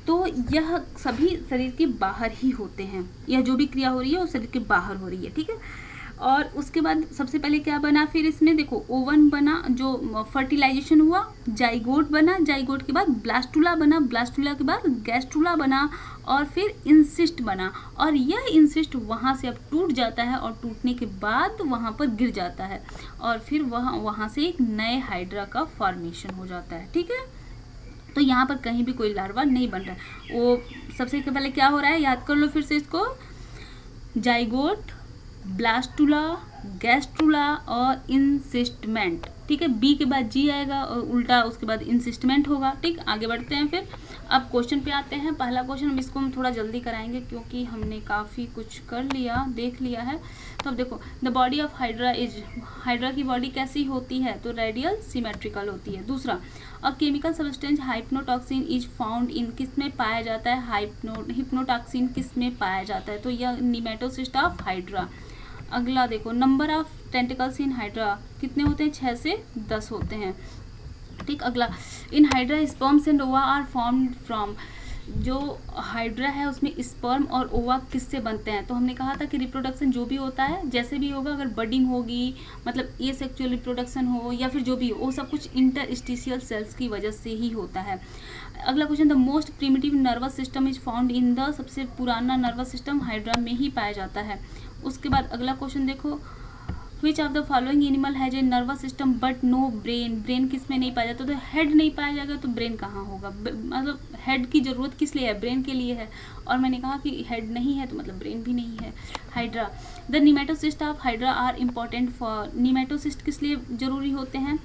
तो यह सभी शरीर के बाहर ही होते हैं, यह जो भी क्रिया हो रही है वो शरीर के बाहर हो रही है, ठीक है। और उसके बाद सबसे पहले क्या बना, फिर इसमें देखो ओवन बना, जो फर्टिलाइजेशन हुआ, जाइगोट बना, जाइगोट के बाद ब्लास्टुला बना, ब्लास्टुला के बाद गैस्ट्रुला बना, और फिर इंसिस्ट बना, और यह इंसिस्ट वहाँ से अब टूट जाता है, और टूटने के बाद वहाँ पर गिर जाता है, और फिर वहाँ से एक नए हाइड्रा का फॉर्मेशन हो जाता है, ठीक है। तो यहाँ पर कहीं भी कोई लार्वा नहीं बन रहा है। वो सबसे पहले क्या हो रहा है, याद कर लो फिर से इसको, जाइगोट, ब्लास्टुला, गैस्ट्रुला और इंसिस्टमेंट, ठीक है। बी के बाद जी आएगा और उल्टा उसके बाद इंसिस्टमेंट होगा, ठीक। आगे बढ़ते हैं फिर, अब क्वेश्चन पे आते हैं। पहला क्वेश्चन हम इसको थोड़ा जल्दी कराएंगे क्योंकि हमने काफ़ी कुछ कर लिया, देख लिया है। तो अब देखो, the body of hydra is, hydra की बॉडी कैसी होती है, तो रेडियल सिमेट्रिकल होती है। दूसरा, a chemical substance hypnotoxin is found in, किस में पाया जाता है, हिप्नोटॉक्सिन किस में पाया जाता है, तो यह निमेटोसिस्ट ऑफ हाइड्रा। अगला देखो, number of tentacles in hydra कितने होते हैं, 6 से 10 होते हैं, ठीक। अगला, इन हाइड्रा स्पर्म्स एंड ओवा आर फॉर्म्ड फ्रॉम, जो हाइड्रा है उसमें स्पर्म और ओवा किससे बनते हैं, तो हमने कहा था कि रिप्रोडक्शन जो भी होता है, जैसे भी होगा, अगर बडिंग होगी, मतलब ये सेक्सुअल रिप्रोडक्शन हो या फिर जो भी हो, वो सब कुछ इंटरस्टिशियल सेल्स की वजह से ही होता है। अगला question, the most primitive nervous system is found in the, सबसे पुराना नर्वस सिस्टम हाइड्रा में ही पाया जाता है। उसके बाद अगला क्वेश्चन देखो, which of the following animal has a nervous system but no brain, brain किस में नहीं पाया जाता, तो हेड नहीं पाया जाएगा तो ब्रेन कहाँ होगा, मतलब हेड की जरूरत किस लिए है, ब्रेन के लिए है, और मैंने कहा कि हेड नहीं है तो मतलब ब्रेन भी नहीं है। Hydra, the nematocyst of hydra are important for, nematocyst किस लिए जरूरी होते हैं,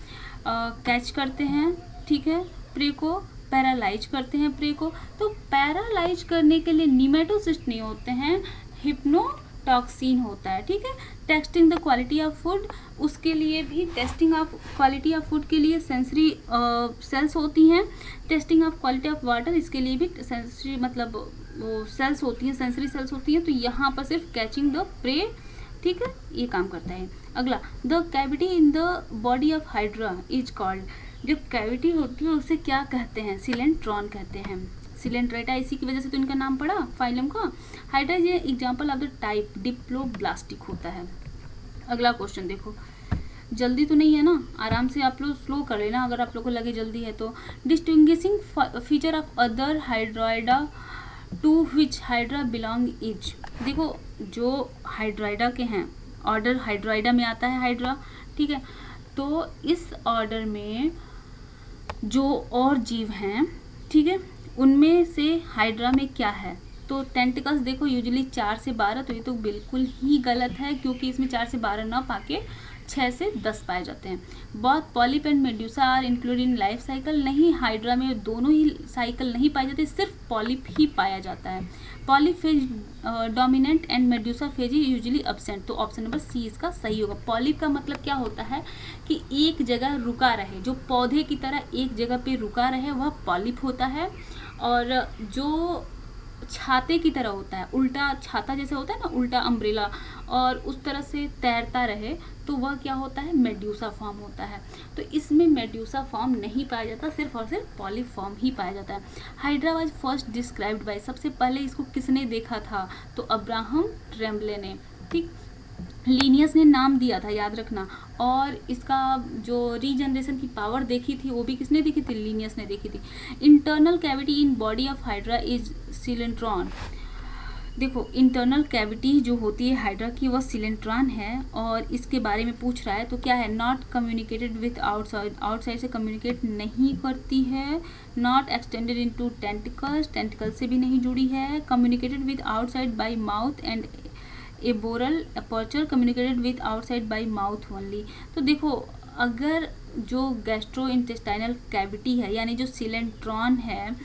कैच करते हैं, ठीक है, प्रे को, पैरालाइज करते हैं प्रे को, तो पैरालाइज करने के लिए निमेटोसिस्ट नहीं होते हैं, हिप्नोटॉक्सिन होता है, ठीक है। Testing the quality of food, उसके लिए भी, testing of quality of food के लिए सेंसरी सेल्स होती हैं। Testing of quality of water, इसके लिए भी सेंसरी, मतलब वो सेल्स होती हैं, सेंसरी सेल्स होती हैं, तो यहाँ पर सिर्फ कैचिंग द प्रे, ठीक है, ये काम करता है। अगला, the cavity in the body of hydra is called, जो कैविटी होती है उसे क्या कहते हैं, सिलेंट्रॉन कहते हैं, सिलेंट्रेटा, इसी की वजह से तो इनका नाम पड़ा फाइलम का। हाइड्रा ये example of the type diploblastic होता है। अगला क्वेश्चन देखो, जल्दी तो नहीं है ना, आराम से आप लोग स्लो कर लेना अगर आप लोग को लगे जल्दी है तो। Distinguishing feature of other hydroida to which hydra belong is, देखो जो हाइड्रोइडा के हैं, ऑर्डर हाइड्रोइडा में आता है हाइड्रा, ठीक है, तो इस ऑर्डर में जो और जीव हैं, ठीक है, उनमें से हाइड्रा में क्या है, तो टेंटिकल्स देखो यूजुअली 4 से 12, तो ये तो बिल्कुल ही गलत है क्योंकि इसमें 4 से 12 ना पाके 6 से 10 पाए जाते हैं। बहुत polyp and medusa are included in life cycle, नहीं, हाइड्रा में दोनों ही साइकिल नहीं पाए जाते, सिर्फ पॉलिप ही पाया जाता है। Polyp phase dominant and medusa phase usually absent, तो ऑप्शन नंबर सी इसका सही होगा। पॉलिप का मतलब क्या होता है कि एक जगह रुका रहे, जो पौधे की तरह एक जगह पे रुका रहे वह पॉलिप होता है, और जो छाते की तरह होता है, उल्टा छाता जैसे होता है ना, उल्टा अम्ब्रेला, और उस तरह से तैरता रहे, तो वह क्या होता है, मेड्यूसा फॉर्म होता है। तो इसमें मेड्यूसा फॉर्म नहीं पाया जाता, सिर्फ और सिर्फ पॉलिप फॉर्म ही पाया जाता है। Hydra was first described bye, सबसे पहले इसको किसने देखा था, तो अब्राहम ट्रेम्बले ने, ठीक। लीनियस ने नाम दिया था, याद रखना, और इसका जो रीजनरेशन की पावर देखी थी वो भी किसने देखी थी, लीनियस ने देखी थी। Internal cavity in body of hydra is सिलेंट्रॉन, देखो इंटरनल कैविटी जो होती है हाइड्रा की वह सिलेंट्रॉन है, और इसके बारे में पूछ रहा है तो क्या है, not communicated with outside, outside से कम्युनिकेट नहीं करती है, not extended into tentacles, tentacle से भी नहीं जुड़ी है, communicated with outside by mouth and aboral aperture, communicated with outside by mouth only. तो देखो अगर जो गैस्ट्रो इंटेस्टाइनल कैविटी है यानी जो सिलेंट्रॉन है,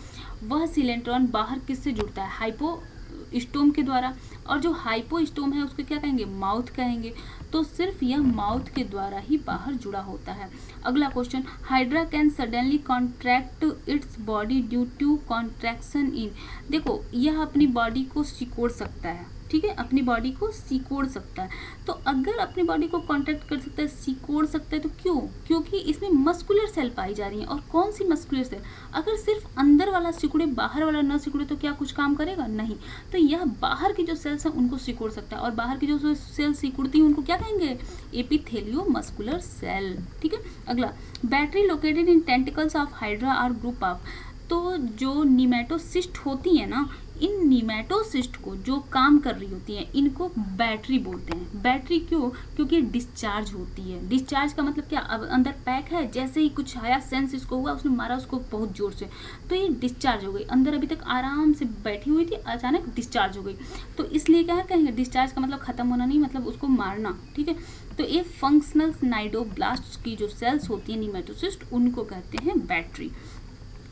वह सिलेंट्रॉन बाहर किससे जुड़ता है, हाइपोस्टोम के द्वारा, और जो हाइपोस्टोम है उसको क्या कहेंगे, माउथ कहेंगे, तो सिर्फ यह माउथ के द्वारा ही बाहर जुड़ा होता है। अगला question, hydra can suddenly contract its body due to contraction in, देखो यह अपनी बॉडी को सिकोड़ सकता है, ठीक है, अपनी बॉडी को सिकोड़ सकता है। तो अगर अपनी बॉडी को कॉन्ट्रैक्ट कर सकता है, सिकोड़ सकता है, तो क्यों? क्योंकि इसमें मस्कुलर सेल पाई जा रही हैं। और कौन सी मस्कुलर सेल? अगर सिर्फ अंदर वाला सिकुड़े, बाहर वाला न सिकुड़े, तो क्या कुछ काम करेगा? नहीं। तो यह बाहर की जो सेल्स हैं उनको सिकोड़ सकता है, और बाहर की जो सेल सिकुड़ती हैं उनको क्या कहेंगे? Epithelio muscular cell. ठीक है, अगला, battery located in tentacles of hydra are group of. तो जो निमेटोसिस्ट होती है ना, इन निमेटोसिस्ट को जो काम कर रही होती हैं, इनको बैटरी बोलते हैं। बैटरी क्यों? क्योंकि डिस्चार्ज होती है। डिस्चार्ज का मतलब क्या? अब अंदर पैक है, जैसे ही कुछ आया सेंस इसको हुआ, उसने मारा उसको बहुत जोर से, तो ये डिस्चार्ज हो गई। अंदर अभी तक आराम से बैठी हुई थी, अचानक डिस्चार्ज हो गई। तो इसलिए क्या कहेंगे? डिस्चार्ज का मतलब खत्म होना नहीं, मतलब उसको मारना। ठीक है, तो ये फंक्शनल नाइडोब्लास्ट की जो सेल्स होती है निमेटोसिस्ट, उनको कहते हैं बैटरी।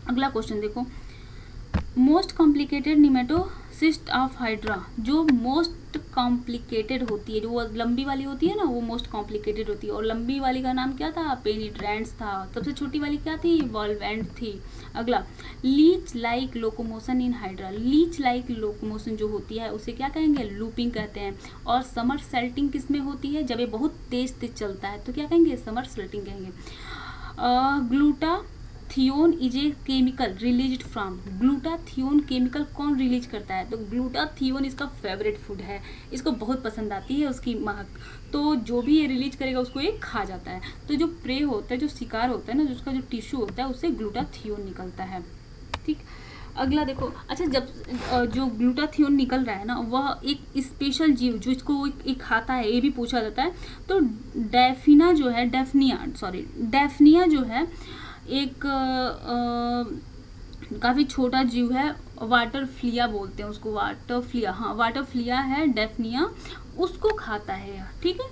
अगला क्वेश्चन देखो, most complicated nematocyst of hydra. जो मोस्ट कॉम्प्लिकेटेड होती है, जो वो लंबी वाली होती है ना, वो मोस्ट कॉम्प्लिकेटेड होती है। और लंबी वाली का नाम क्या था? पेनिट्रेंस था। सबसे छोटी वाली क्या थी? वॉल्वेंट थी। अगला, leech like locomotion in hydra. Leech like locomotion जो होती है उसे क्या कहेंगे? लूपिंग कहते हैं। और समर सेल्टिंग किस में होती है? जब ये बहुत तेज तेज चलता है तो क्या कहेंगे? समर सेल्टिंग कहेंगे। Glutathione is a chemical released from. Glutathione chemical कौन रिलीज करता है? तो ग्लूटाथियोन इसका फेवरेट फूड है, इसको बहुत पसंद आती है उसकी महक। तो जो भी ये रिलीज करेगा उसको ये खा जाता है। तो जो प्रे होता है, जो शिकार होता है ना, जिसका जो टिश्यू होता है, उससे ग्लूटाथियोन निकलता है। ठीक, अगला देखो, अच्छा, जब जो ग्लूटाथियोन निकल रहा है ना, वह एक स्पेशल जीव जो इसको एक खाता है, ये भी पूछा जाता है। तो डेफिना जो है, डेफनिया जो है एक काफ़ी छोटा जीव है, वाटर फ्लिया बोलते हैं उसको, वाटर फ्लिया, हाँ वाटर फ्लिया है डेफनिया, उसको खाता है। ठीक है,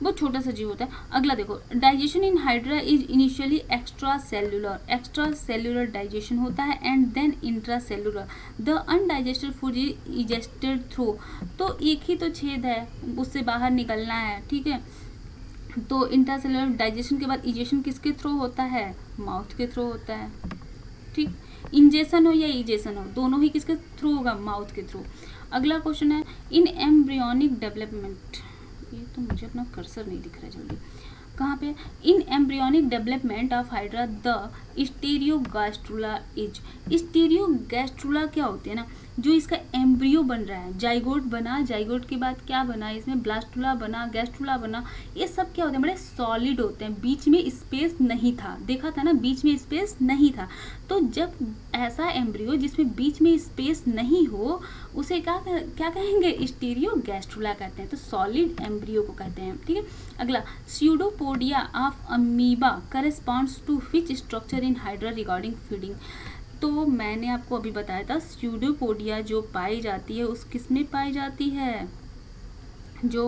बहुत छोटा सा जीव होता है। अगला देखो, digestion in hydra is initially extracellular digestion होता है and then intracellular. The undigested food is egested through. तो एक ही तो छेद है, उससे बाहर निकलना है। ठीक है, तो इंट्रासेल्युलर डाइजेशन के बाद इजेशन किसके थ्रू होता है? माउथ के थ्रू होता है। ठीक, इंजेशन हो या इजेशन हो, दोनों ही किसके थ्रू होगा? माउथ के थ्रू। अगला क्वेश्चन है, इन एम्ब्रियोनिक डेवलपमेंट, ये तो मुझे अपना कर्सर नहीं दिख रहा है जल्दी, कहाँ पे? In embryonic development of hydra the stereogastrula is. Stereogastrula क्या होते हैं ना, जो इसका एम्ब्रियो बन रहा है, जाइगोट बना, जाइगोट के बाद क्या बना? इसमें ब्लास्टुला बना, गैस्ट्रुला बना, ये सब क्या होते हैं? बड़े सॉलिड होते हैं, बीच में स्पेस नहीं था, देखा था ना, बीच में स्पेस नहीं था। तो जब ऐसा एम्ब्रियो जिसमें बीच में स्पेस नहीं हो, उसे क्या कहेंगे? स्टेरियोगास्ट्रुला कहते हैं। तो सॉलिड एम्ब्रियो को कहते हैं। ठीक है, अगला, pseudopodia of amoeba corresponds to which structure in hydra regarding feeding. तो मैंने आपको अभी बताया था, स्यूडोपोडिया जो पाई जाती है उस किस में पाई जाती है? जो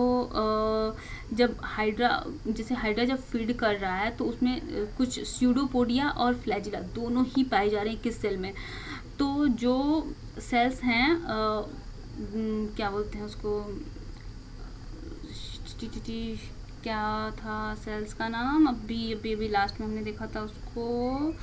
जब हाइड्रा, जैसे हाइड्रा जब फीड कर रहा है तो उसमें कुछ स्यूडोपोडिया और फ्लैजिला दोनों ही पाए जा रहे हैं किस सेल में? तो जो सेल्स हैं, क्या बोलते हैं उसको, क्या था सेल्स का नाम? अभी लास्ट में हमने देखा था उसको,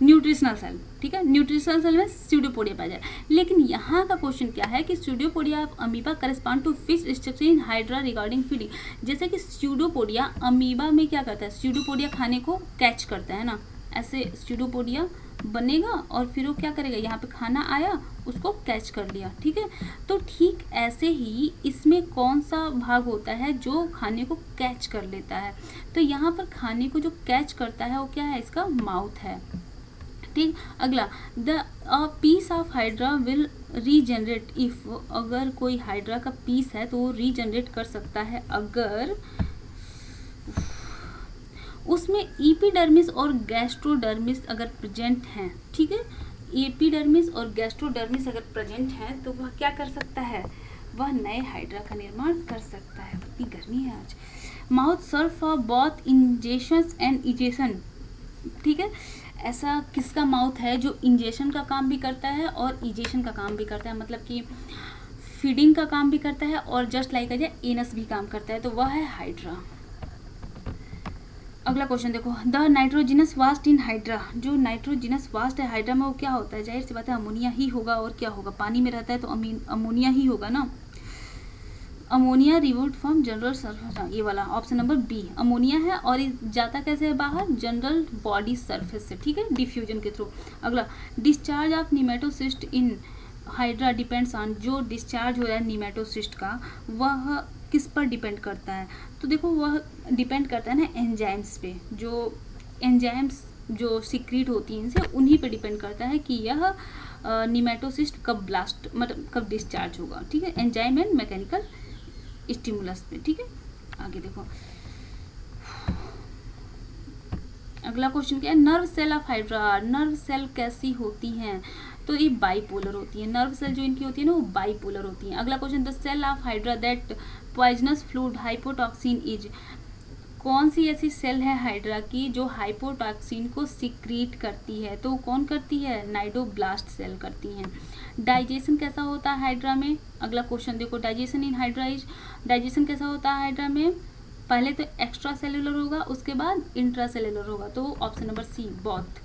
न्यूट्रिशनल सेल। ठीक है, न्यूट्रिशनल सेल में स्यूडोपोडिया पाया जाए। लेकिन यहाँ का क्वेश्चन क्या है कि pseudopodia amoeba correspond to which structure in hydra regarding feeding. जैसे कि स्यूडोपोडिया अमीबा में क्या करता है? स्यूडोपोडिया खाने को कैच करता है ना, ऐसे स्यूडोपोडिया बनेगा और फिर वो क्या करेगा? यहाँ पे खाना आया, उसको कैच कर लिया। ठीक है, तो ठीक ऐसे ही इसमें कौन सा भाग होता है जो खाने को कैच कर लेता है? तो यहाँ पर खाने को जो कैच करता है वो क्या है? इसका माउथ है। ठीक, अगला, the piece of hydra will regenerate if. अगर कोई हाइड्रा का पीस है तो वो रीजनरेट कर सकता है अगर उसमें एपिडर्मिस और गैस्ट्रोडर्मिस अगर प्रेजेंट हैं। ठीक है, एपिडर्मिस और गैस्ट्रोडर्मिस अगर प्रेजेंट हैं तो वह क्या कर सकता है? वह नए हाइड्रा का निर्माण कर सकता है। इतनी गर्मी है आज। Mouth serve for both ingestion and egestion. ठीक है, ऐसा किसका माउथ है जो इंजेशन का काम भी करता है और इजेशन का काम भी करता है, मतलब कि फीडिंग का काम भी करता है और जस्ट लाइक अजय एनस भी काम करता है, तो वह है हाइड्रा। अगला क्वेश्चन देखो, the nitrogenous vast in hydra. जो नाइट्रोजिनस वास्ट है हाइड्रा में वो क्या होता है? जाहिर सी बात है अमोनिया ही होगा, और क्या होगा? पानी में रहता है तो अमोनिया ही होगा ना। Ammonia removed from general surface, ये वाला ऑप्शन नंबर बी अमोनिया है, और ये जाता कैसे है बाहर, जनरल बॉडी सरफेस से, ठीक है, डिफ्यूजन के थ्रू। अगला, discharge of nematocyst in hydra depends on, जो डिस्चार्ज हो रहा है निमेटोसिस्ट का वह किस पर डिपेंड करता है, तो देखो वह डिपेंड करता है ना एंजाइम्स पे, जो एंजाइम्स जो सीक्रेट होती हैं इनसे, उन्हीं पे डिपेंड करता है कि यह निमेटोसिस्ट कब ब्लास्ट मतलब कब डिस्चार्ज होगा, ठीक है, एंजाइम एंड मैकेनिकल स्टिमुलस पे, ठीक है। आगे देखो अगला क्वेश्चन क्या है, nerve cell of hydra, nerve cell कैसी होती हैं, तो ये बाइपोलर होती है, नर्व सेल जो इनकी होती है ना वो बाइपोलर होती है। अगला question, the cell of hydra that poisonous fluid hypotoxin is, कौन सी ऐसी सेल है हाइड्रा की जो हाइपोटॉक्सिन को सीक्रेट करती है, तो कौन करती है, नाइडोब्लास्ट सेल करती हैं। डाइजेशन कैसा होता है हाइड्रा में, अगला क्वेश्चन देखो, digestion in hydra is, digestion कैसा होता है हाइड्रा में, पहले तो एक्स्ट्रा सेलुलर होगा उसके बाद इंट्रा सेलुलर होगा, तो option number C both.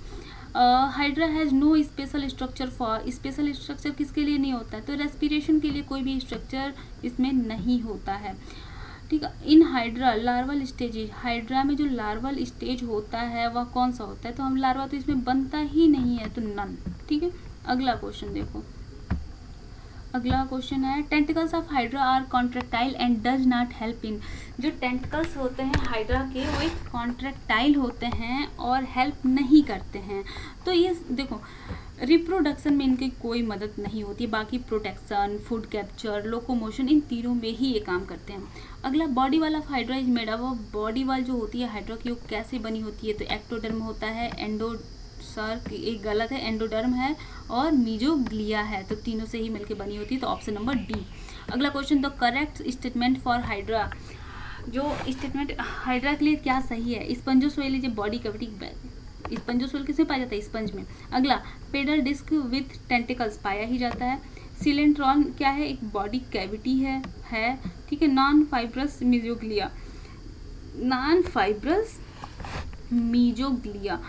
Hydra has no special structure for, special structure किसके लिए नहीं होता है, तो रेस्पिरेशन के लिए कोई भी स्ट्रक्चर इसमें नहीं होता है, ठीक है। In hydra larval stage, hydra में जो लार्वल स्टेज होता है वह कौन सा होता है, तो हम लार्वा तो इसमें बनता ही नहीं है, तो नन, ठीक है। अगला क्वेश्चन देखो, अगला क्वेश्चन है, tentacles of hydra are contractile and does not help in, जो टेंटिकल्स होते हैं हाइड्रा के वो एक कॉन्ट्रेक्टाइल होते हैं और हेल्प नहीं करते हैं, तो ये देखो रिप्रोडक्शन में इनकी कोई मदद नहीं होती, बाकी प्रोटेक्शन, फूड कैप्चर, लोकोमोशन, इन तीनों में ही ये काम करते हैं। अगला, body wall of hydra is made up, body wall जो होती है हाइड्रा की वो कैसे बनी होती है, तो एक्टोडर्म होता है, एंडोसर्क एक गलत है, एंडोडर्म है और मीजोग्लिया है, तो तीनों से ही मिलकर बनी होती है, तो ऑप्शन नंबर डी। अगला question, the correct statement for hydra, जो स्टेटमेंट हाइड्रा के लिए क्या सही है, स्पंजोसोइल इज ए बॉडी कैविटी, स्पंजोसोइल किसमें पाया जाता है, स्पंज में। अगला, पेडल डिस्क विथ टेंटिकल्स पाया ही जाता है। सिलेंट्रॉन क्या है, एक बॉडी कैविटी है, ठीक है। Non fibrous mesoglea, non fibrous mesoglea,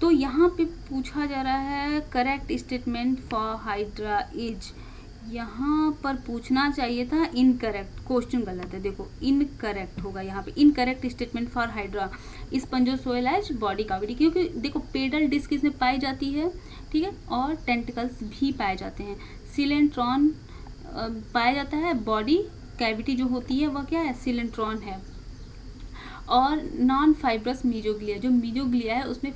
तो यहाँ पे पूछा जा रहा है correct statement for hydra is, यहाँ पर पूछना चाहिए था इनकरेक्ट, क्वेश्चन गलत है, देखो इनकरेक्ट होगा यहाँ पे, incorrect statement for hydra spongocoel as body cavity, क्योंकि देखो पेडल डिस्क इसमें पाई जाती है, ठीक है, और टेंटिकल्स भी पाए जाते हैं। सिलेंट्रॉन पाया जाता है, बॉडी कैविटी जो होती है वह क्या है, सिलेंट्रॉन है। और नॉन फाइब्रस मीजोग्लिया, जो मीजोग्लिया है उसमें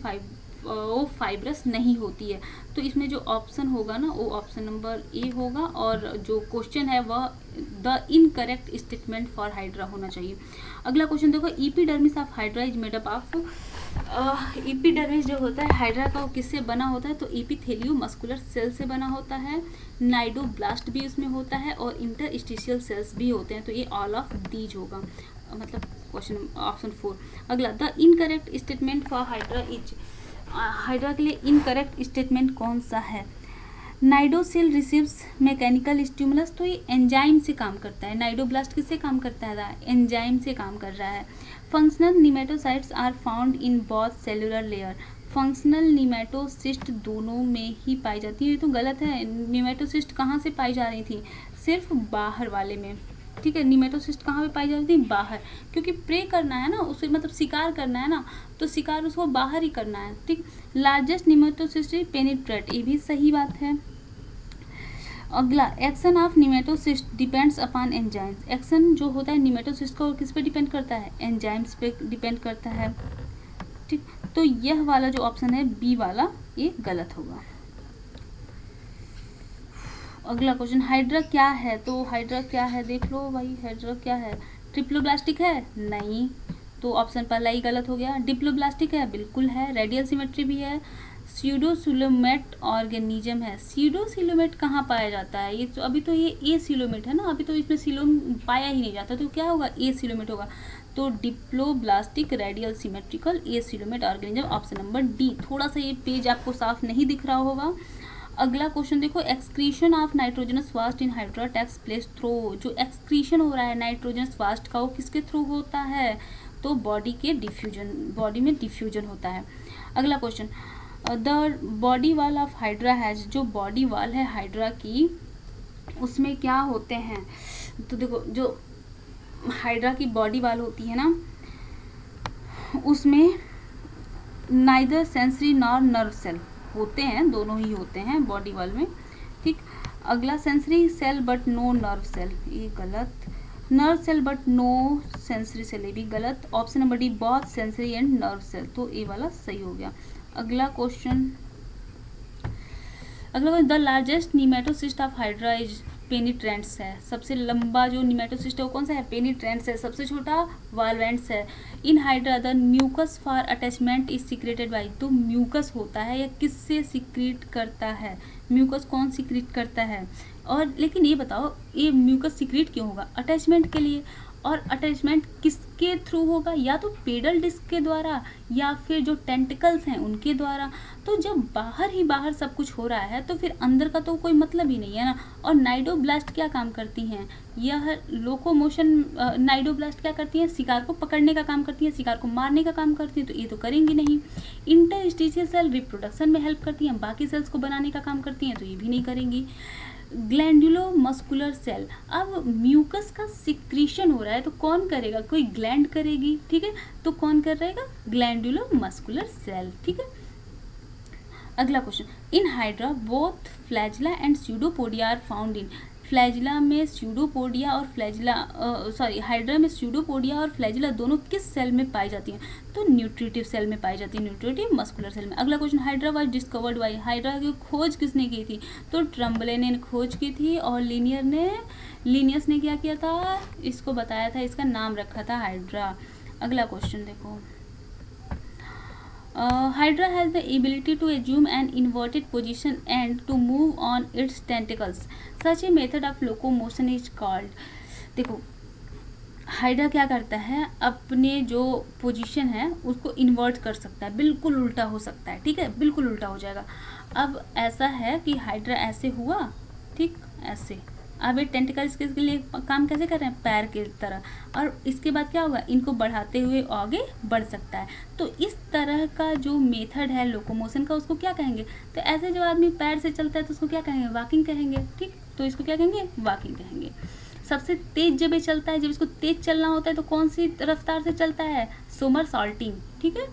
वो फाइब्रस नहीं होती है, तो इसमें जो ऑप्शन होगा ना वो ऑप्शन नंबर ए होगा, और जो क्वेश्चन है वह the incorrect statement for hydra होना चाहिए। अगला क्वेश्चन देखो, epidermis of hydra is made up of, epidermis जो होता है हाइड्रा का वो किससे बना होता है, तो एपिथेलियो मस्कुलर सेल से बना होता है, नाइडोब्लास्ट भी उसमें होता है और इंटरस्टिशियल सेल्स भी होते हैं, तो ये ऑल ऑफ दीज होगा, मतलब क्वेश्चन ऑप्शन 4। अगला, the incorrect statement for hydra is, hydra के लिए इनकरेक्ट स्टेटमेंट कौन सा है, नाइडोसेल रिसीव्स मैकेनिकल स्टिमुलस, तो ये एंजाइम से काम करता है, नाइडोब्लास्ट किससे काम करता है, एंजाइम से काम कर रहा है। Functional nematocytes are found in both cellular layer, functional nematocyst दोनों में ही पाई जाती है, ये तो गलत है, निमेटोसिस्ट कहाँ से पाई जा रही थी, सिर्फ बाहर वाले में, ठीक है। निमेटोसिस्ट कहाँ पे पाई जाती थी, बाहर, क्योंकि प्रे करना है ना उसे, मतलब शिकार करना है ना, तो शिकार उसको बाहर ही करना है, ठीक। लार्जेस्ट निमेटोसिस्ट पेनिट्रेट, ये भी सही बात है। अगला, action of nematocyst depends upon enzymes, action जो होता है निमेटोसिस्ट का वो किस पे डिपेंड करता है, एंजाइम्स पे डिपेंड करता है, ठीक। तो यह वाला जो ऑप्शन है बी वाला ये गलत होगा। अगला क्वेश्चन, हाइड्रा क्या है, तो हाइड्रा क्या है देख लो भाई, हाइड्रा क्या है, ट्रिप्लोब्लास्टिक है, नहीं, तो ऑप्शन पहला ही गलत हो गया। डिप्लोब्लास्टिक है, बिल्कुल है, रेडियल सिमेट्री भी है, स्यूडोसिलोमेट ऑर्गेनिज्म है, स्यूडोसिलोमेट कहाँ पाया जाता है, ये तो अभी तो ये ए सिलोमेट है ना, अभी तो इसमें सिलोम पाया ही नहीं जाता, तो क्या होगा, ए सिलोमेट होगा, तो diploblastic radial symmetrical acoelomate organism, option number D. थोड़ा सा ये पेज आपको साफ नहीं दिख रहा होगा। अगला क्वेश्चन देखो, excretion of nitrogenous waste in hydra takes place through, जो एक्सक्रीशन हो रहा है नाइट्रोजनस वास्ट का वो किसके थ्रू होता है, तो बॉडी के डिफ्यूजन, बॉडी में डिफ्यूजन होता है। अगला question, the body wall of hydra has, जो बॉडी वाल है हाइड्रा की उसमें क्या होते हैं, तो देखो जो हाइड्रा की बॉडी वाल होती है ना, उसमें neither sensory nor nerve cell होते हैं, दोनों ही होते हैं बॉडी वाल में, ठीक। अगला sensory cell but no nerve cell, ये गलत। Nerve cell but no sensory cell, ये भी गलत। Option number D both sensory and nerve cell, तो ये वाला सही हो गया। अगला question the largest nematocyst of hydra is penetrants है। सबसे लंबा जो निमेटोसिस्ट है वो कौन सा है? पेनिट्रेंट्स है। सबसे छोटा वाल्वेंट्स है। In hydra the mucus for attachment is secreted by, तो म्यूकस होता है या किससे सीक्रेट करता है? म्यूकस कौन सीक्रेट करता है? और लेकिन ये बताओ, ये म्यूकस सीक्रेट क्यों होगा? अटैचमेंट के लिए। और अटैचमेंट किसके थ्रू होगा? या तो पेडल डिस्क के द्वारा या फिर जो टेंटिकल्स हैं उनके द्वारा। तो जब बाहर ही बाहर सब कुछ हो रहा है तो फिर अंदर का तो कोई मतलब ही नहीं है ना। और नाइडोब्लास्ट क्या काम करती हैं? यह लोकोमोशन, नाइडोब्लास्ट क्या करती हैं? शिकार को पकड़ने का काम करती हैं, शिकार को मारने का काम करती हैं, तो ये तो करेंगी नहीं। इंटरस्टिशियल सेल रिप्रोडक्शन में हेल्प करती हैं, बाकी सेल्स को बनाने का काम करती हैं, तो ये भी नहीं करेंगी। ग्लैंडुलो मस्कुलर सेल, अब म्यूकस का सिक्रीशन हो रहा है तो कौन करेगा? कोई ग्लैंड करेगी, ठीक है। तो कौन कर रहेगा? ग्लैंडुलो मस्कुलर सेल, ठीक है। अगला question, in hydra both flagella and pseudopodia are found in. Flagella में स्यूडोपोडिया और फ्लैजिला हाइड्रा में स्यूडोपोडिया और फ्लैजिला दोनों किस सेल में पाई जाती हैं? तो न्यूट्रिटिव सेल में पाई जाती है, न्यूट्रिटिव मस्कुलर सेल में। अगला question, hydra was discovered by, hydra की खोज किसने की थी? तो ट्रम्बले ने खोज की थी और लीनियस ने क्या किया था? इसको बताया था, इसका नाम रखा था हाइड्रा। अगला क्वेश्चन देखो, Hydra has the ability to assume an inverted position and to move on its tentacles. Such a method of locomotion is called. देखो, हाइड्रा क्या करता है? अपने जो पोजीशन है उसको इन्वर्ट कर सकता है, बिल्कुल उल्टा हो सकता है, ठीक है, बिल्कुल उल्टा हो जाएगा। अब ऐसा है कि हाइड्रा ऐसे हुआ, ठीक, ऐसे। अब ये टेंटिकल्स के लिए काम कैसे कर रहे हैं? पैर की तरह। और इसके बाद क्या होगा? इनको बढ़ाते हुए आगे बढ़ सकता है। तो इस तरह का जो मेथड है लोकोमोशन का, उसको क्या कहेंगे? तो ऐसे जब आदमी पैर से चलता है तो उसको क्या कहेंगे? वॉकिंग कहेंगे, ठीक। तो इसको क्या कहेंगे? वॉकिंग कहेंगे। सबसे तेज जब ये चलता है, जब इसको तेज चलना होता है तो कौन सी रफ्तार से चलता है? सोमरसॉल्टिंग, ठीक है।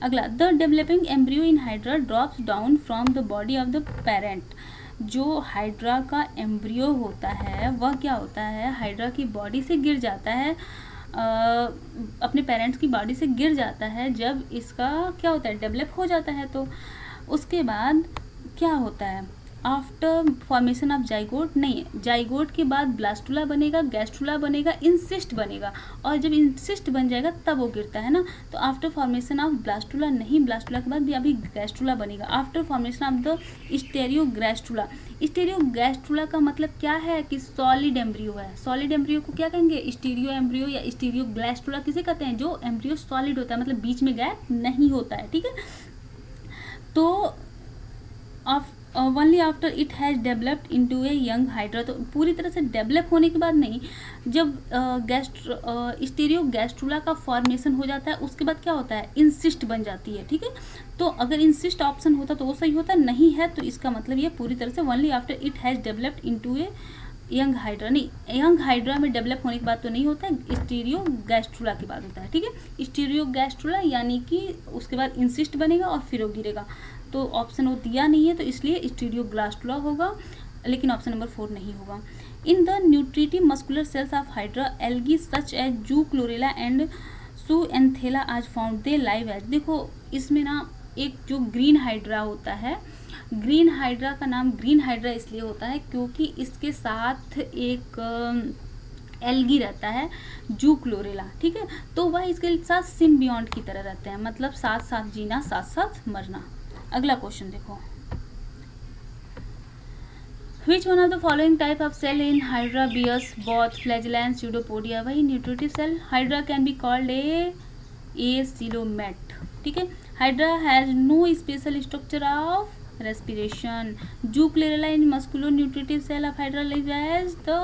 अगला, the developing embryo in hydra drops down from the body of the parent. जो हाइड्रा का एम्ब्रियो होता है वह क्या होता है? हाइड्रा की बॉडी से गिर जाता है, अपने पेरेंट्स की बॉडी से गिर जाता है जब इसका क्या होता है? डेवलप हो जाता है। तो उसके बाद क्या होता है? आफ्टर फॉर्मेशन ऑफ जाइगोट, नहीं, जाइगोट के बाद ब्लास्टुला बनेगा, गैस्ट्रुला बनेगा, इंसिस्ट बनेगा, और जब इंसिस्ट बन जाएगा तब वो गिरता है ना। तो आफ्टर फॉर्मेशन ऑफ ब्लास्टुला नहीं, ब्लास्टुला के बाद भी अभी गैस्ट्रुला बनेगा। आफ्टर फॉर्मेशन ऑफ द स्टेरियोगैस्ट्रुला, स्टेरियोगैस्ट्रुला का मतलब क्या है? कि सॉलिड एम्ब्रियो है। सॉलिड एम्ब्रियो को क्या कहेंगे? स्टीरियो एम्ब्रियो या स्टीरियोग्लास्टुला किसे कहते हैं? जो एम्ब्रियो सॉलिड होता है, मतलब बीच में गैप नहीं होता है, ठीक है। तो only after it has developed into a young hydra, तो पूरी तरह से डेवलप होने के बाद नहीं, जब स्टीरियोगैस्ट्रुला का फॉर्मेशन हो जाता है उसके बाद क्या होता है? इंसिस्ट बन जाती है, ठीक है। तो अगर इंसिस्ट ऑप्शन होता तो वो सही होता, नहीं है तो इसका मतलब ये पूरी तरह से only after it has developed into a young hydra, नहीं, यंग हाइड्रा में डेवलप होने के बाद तो नहीं होता है, स्टीरियोगैस्ट्रुला के बाद होता है, ठीक है। स्टीरियोगैस्ट्रुला यानी कि उसके बाद इंसिस्ट बनेगा और फिर वो गिरेगा। तो ऑप्शन वो दिया नहीं है तो इसलिए स्टीरियोग्लास्टुला होगा, लेकिन ऑप्शन नंबर 4 नहीं होगा। In the nutritive muscular cells of hydra algae such as zoochlorella and zooxanthella are found they live as. देखो, इसमें ना एक जो ग्रीन हाइड्रा होता है, ग्रीन हाइड्रा का नाम ग्रीन हाइड्रा इसलिए होता है क्योंकि इसके साथ एक एल्गी रहता है, जू क्लोरेला, ठीक है। तो वह इसके साथ सिम्बियोंट की तरह रहते हैं, मतलब साथ साथ जीना, साथ साथ मरना। अगला क्वेश्चन देखो, Which one of the following type of cell in Hydra bears both flagella and pseudopodia? वही nutritive cell. Hydra can be called a coelomate, ठीक है। Hydra has no special structure of respiration. Euclorella in musculonutritive cell of Hydra lives as the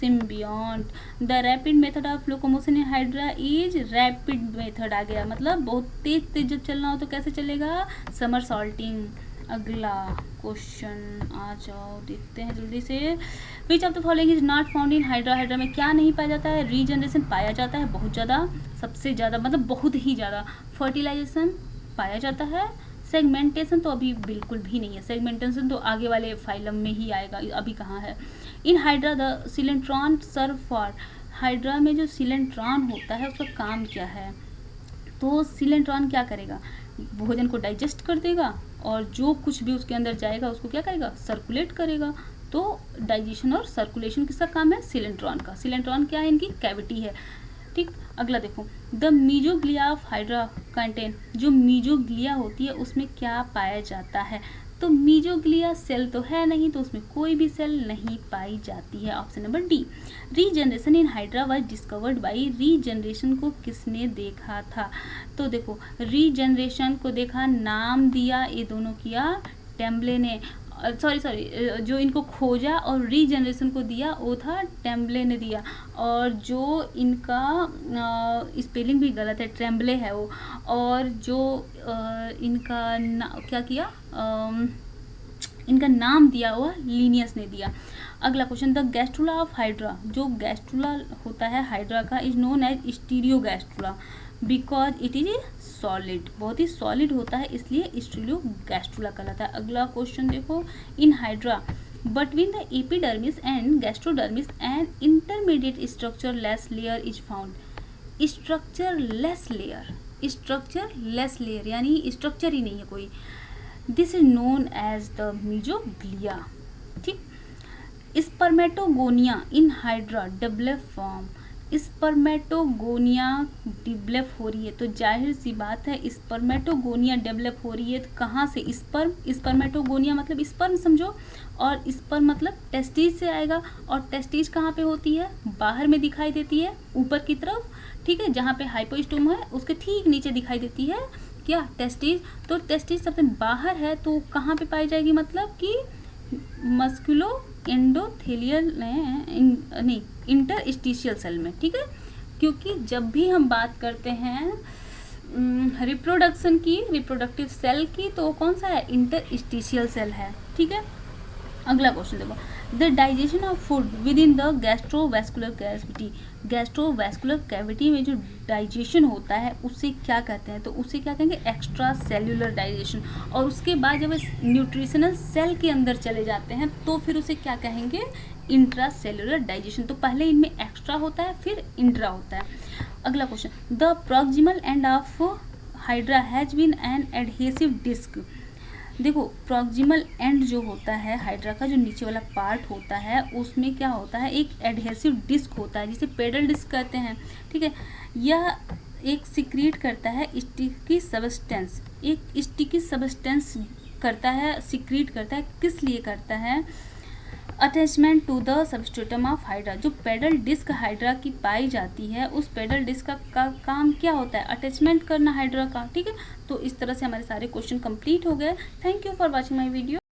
symbiont. The rapid method of locomotion in Hydra is rapid method आ गया, मतलब बहुत तेज तेज जब चलना हो तो कैसे चलेगा? somersaulting. अगला क्वेश्चन आ जाओ, देखते हैं जल्दी से। विच of the following is not found in hydra? Hydra में क्या नहीं पाया जाता है? रीजनरेशन पाया जाता है बहुत ज़्यादा, सबसे ज़्यादा, मतलब बहुत ही ज़्यादा। फर्टिलाइजेशन पाया जाता है। सेगमेंटेशन तो अभी बिल्कुल भी नहीं है, सेगमेंटेशन तो आगे वाले फाइलम में ही आएगा, अभी कहाँ है। In hydra the coelenteron serve for? Hydra में जो सिलेंट्रॉन होता है उसका काम क्या है? तो सिलेंट्रॉन क्या करेगा? भोजन को डाइजेस्ट कर देगा और जो कुछ भी उसके अंदर जाएगा उसको क्या करेगा? सर्कुलेट करेगा। तो डाइजेशन और सर्कुलेशन किसका काम है? सिलेंट्रॉन का। सिलेंट्रॉन क्या है? इनकी कैविटी है। ठीक, अगला देखो, the mesoglea of hydra contain? जो मीजोग्लिया होती है उसमें क्या पाया जाता है? तो मीजोग्लिया सेल तो है नहीं, तो उसमें कोई भी सेल नहीं पाई जाती है। Option number D. Regeneration in hydra was discovered by? Regeneration को किसने देखा था? तो देखो, रीजनरेशन को देखा, नाम दिया, ये दोनों किया टेम्बले ने। सॉरी, जो इनको खोजा और रीजनरेशन को दिया वो था टेम्बले ने दिया। और जो इनका स्पेलिंग भी गलत है, ट्रेम्बले है वो। और जो इनका क्या किया, इनका नाम दिया हुआ लीनियस ने दिया। अगला question, the gastrula of hydra? जो गैस्ट्रुला होता है हाइड्रा का is known as stereogastrula because it is solid, बहुत ही सॉलिड होता है, इसलिए स्टीरियो गैस्ट्रुला कहलाता है। अगला क्वेश्चन देखो, in hydra between the epidermis and gastrodermis an intermediate structureless layer is found? structureless layer यानी स्ट्रक्चर ही नहीं है कोई। This is known as the mesoglea. ठीक, spermatogonia in hydra develop form? Spermatogonia develop हो रही है तो जाहिर सी बात है स्पर्मेटोगोनिया डेवलप हो रही है तो कहाँ से? स्पर्म। स्पर्मेटोगोनिया मतलब स्पर्म समझो, और स्पर्म मतलब टेस्टिस से आएगा। और टेस्टिस कहाँ पे होती है? बाहर में दिखाई देती है, ऊपर की तरफ। ठीक है, जहाँ पे हाइपोस्टोमा है उसके ठीक नीचे दिखाई देती है क्या? टेस्टिस। तो टेस्टिस सबसे बाहर है तो कहाँ पे पाई जाएगी? मतलब कि मस्कुलो एंडोथेलियल नहीं, इंटरस्टिशियल सेल में। ठीक है, क्योंकि जब भी हम बात करते हैं रिप्रोडक्शन की, रिप्रोडक्टिव सेल की, तो कौन सा है? इंटरस्टिशियल सेल है। ठीक है, अगला क्वेश्चन देखो, the digestion of food with in the gastrovascular cavity? Gastrovascular cavity में जो डाइजेशन होता है उसे क्या कहते हैं? तो उसे क्या कहेंगे? Extra cellular digestion. और उसके बाद जब न्यूट्रिशनल सेल के अंदर चले जाते हैं तो फिर उसे क्या कहेंगे? Intra cellular digestion. तो पहले इनमें एक्स्ट्रा होता है फिर इंट्रा होता है। अगला question, the proximal end of hydra has been an adhesive disc? देखो, प्रॉक्सिमल एंड जो होता है हाइड्रा का, जो नीचे वाला पार्ट होता है उसमें क्या होता है? एक एडहेसिव डिस्क होता है जिसे पेडल डिस्क कहते हैं। ठीक है, यह एक सिक्रीट करता है स्टिकी सब्सटेंस, एक स्टिकी सब्सटेंस करता है, सिक्रीट करता है। किस लिए करता है? Attachment to the substratum of hydra. जो पेडल डिस्क हाइड्रा की पाई जाती है उस पेडल डिस्क का काम क्या होता है? अटैचमेंट करना हाइड्रा का। ठीक है, तो इस तरह से हमारे सारे क्वेश्चन कंप्लीट हो गए। Thank you for watching my video.